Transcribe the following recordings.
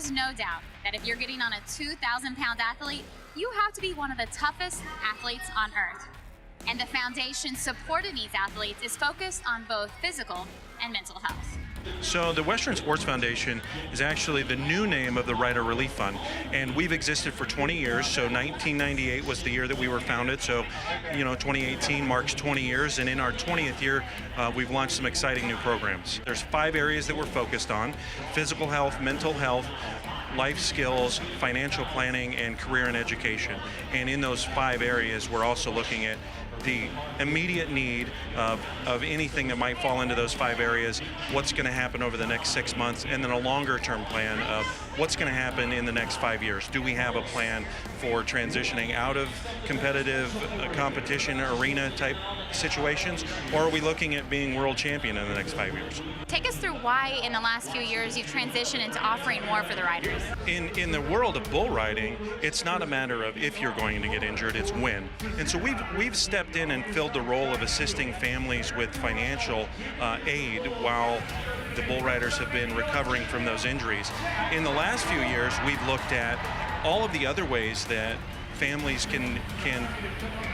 There's no doubt that if you're getting on a 2,000-pound athlete, you have to be one of the toughest athletes on earth. And the foundation supporting these athletes is focused on both physical and mental health. So the Western Sports Foundation is actually the new name of the Rider Relief Fund, and we've existed for 20 years. So 1998 was the year that we were founded. So, 2018 marks 20 years, and in our 20th year, we've launched some exciting new programs. There's 5 areas that we're focused on: physical health, mental health, life skills, financial planning, and career and education. And in those 5 areas, we're also looking at the immediate need of anything that might fall into those 5 areas, what's going to happen over the next 6 months, and then a longer term plan of what's going to happen in the next 5 years. Do we have a plan for transitioning out of competitive competition arena type situations, or are we looking at being world champion in the next 5 years? Take us through why in the last few years you've transitioned into offering more for the riders. In the world of bull riding, it's not a matter of if you're going to get injured, it's when. And so we've stepped in and filled the role of assisting families with financial aid while the bull riders have been recovering from those injuries. In the last few years, we've looked at all of the other ways that families can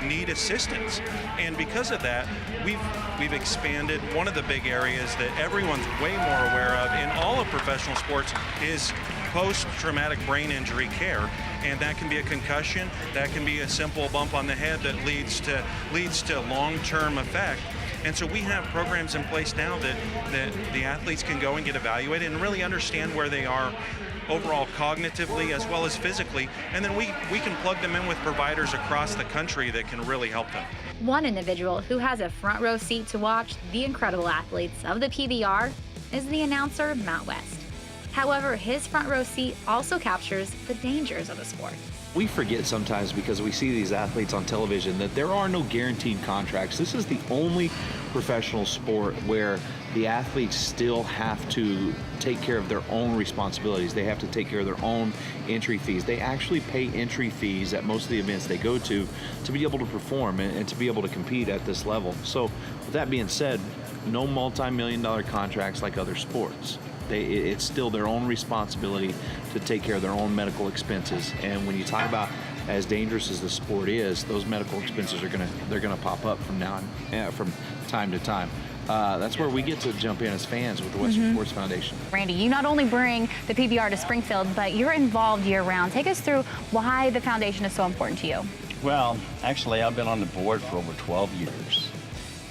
need assistance, and because of that, we've expanded. One of the big areas that everyone's way more aware of in all of professional sports is post-traumatic brain injury care, and that can be a concussion, that can be a simple bump on the head that leads to long-term effect. And so we have programs in place now that the athletes can go and get evaluated and really understand where they are overall cognitively as well as physically, and then we can plug them in with providers across the country that can really help them. One individual who has a front row seat to watch the incredible athletes of the PBR is the announcer Matt West. However, his front row seat also captures the dangers of the sport. We forget sometimes, because we see these athletes on television, that there are no guaranteed contracts. This is the only professional sport where the athletes still have to take care of their own responsibilities. They have to take care of their own entry fees. They actually pay entry fees at most of the events they go to be able to perform and to be able to compete at this level. So with that being said, no multi-million-dollar contracts like other sports. It's still their own responsibility to take care of their own medical expenses. And when you talk about as dangerous as the sport is, those medical expenses they're gonna pop up from time to time. That's where we get to jump in as fans with the Western Sports Foundation. Randy, you not only bring the PBR to Springfield, but you're involved year-round. Take us through why the foundation is so important to you. Well, actually, I've been on the board for over 12 years.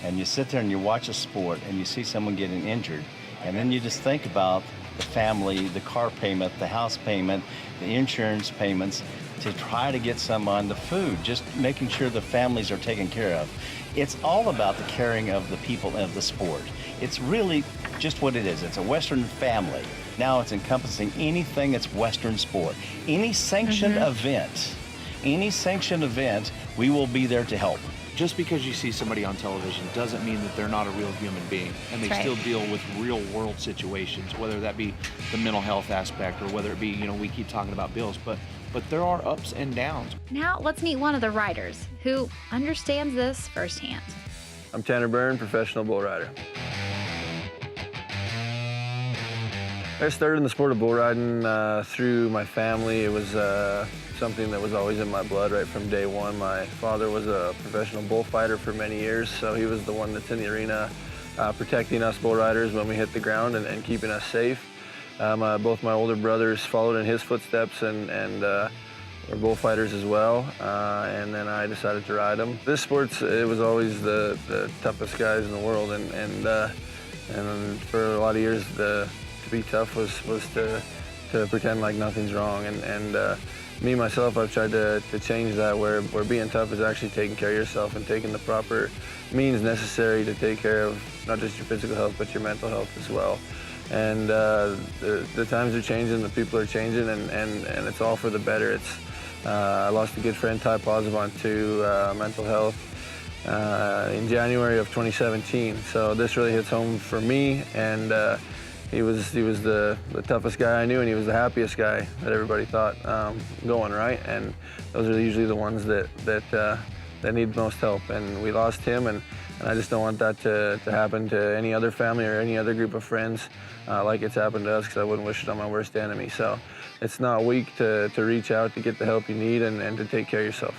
And you sit there and you watch a sport and you see someone getting injured, and then you just think about the family, the car payment, the house payment, the insurance payments, to try to get some on the food, just making sure the families are taken care of. It's all about the caring of the people of the sport. It's really just what it is. It's a Western family. Now it's encompassing anything that's Western sport. Any sanctioned event, we will be there to help. Just because you see somebody on television doesn't mean that they're not a real human being, and they still deal with real world situations, whether that be the mental health aspect or whether it be, we keep talking about bills, but there are ups and downs. Now let's meet one of the riders who understands this firsthand. I'm Tanner Byrne, professional bull rider. I started in the sport of bull riding through my family. It was something that was always in my blood right from day one. My father was a professional bullfighter for many years, so he was the one that's in the arena protecting us bull riders when we hit the ground and keeping us safe. Both my older brothers followed in his footsteps and were bullfighters as well, and then I decided to ride them. This sport, it was always the toughest guys in the world, and for a lot of years, to be tough was to pretend like nothing's wrong, and me myself, I've tried to change that, where being tough is actually taking care of yourself and taking the proper means necessary to take care of not just your physical health but your mental health as well. And the times are changing, the people are changing, and it's all for the better. I lost a good friend, Ty Posavant, to mental health in January of 2017. So this really hits home for me, and he was the toughest guy I knew, and he was the happiest guy that everybody thought going, right? And those are usually the ones that need most help. And we lost him, and I just don't want that to happen to any other family or any other group of friends like it's happened to us, because I wouldn't wish it on my worst enemy. So it's not weak to reach out to get the help you need and to take care of yourself.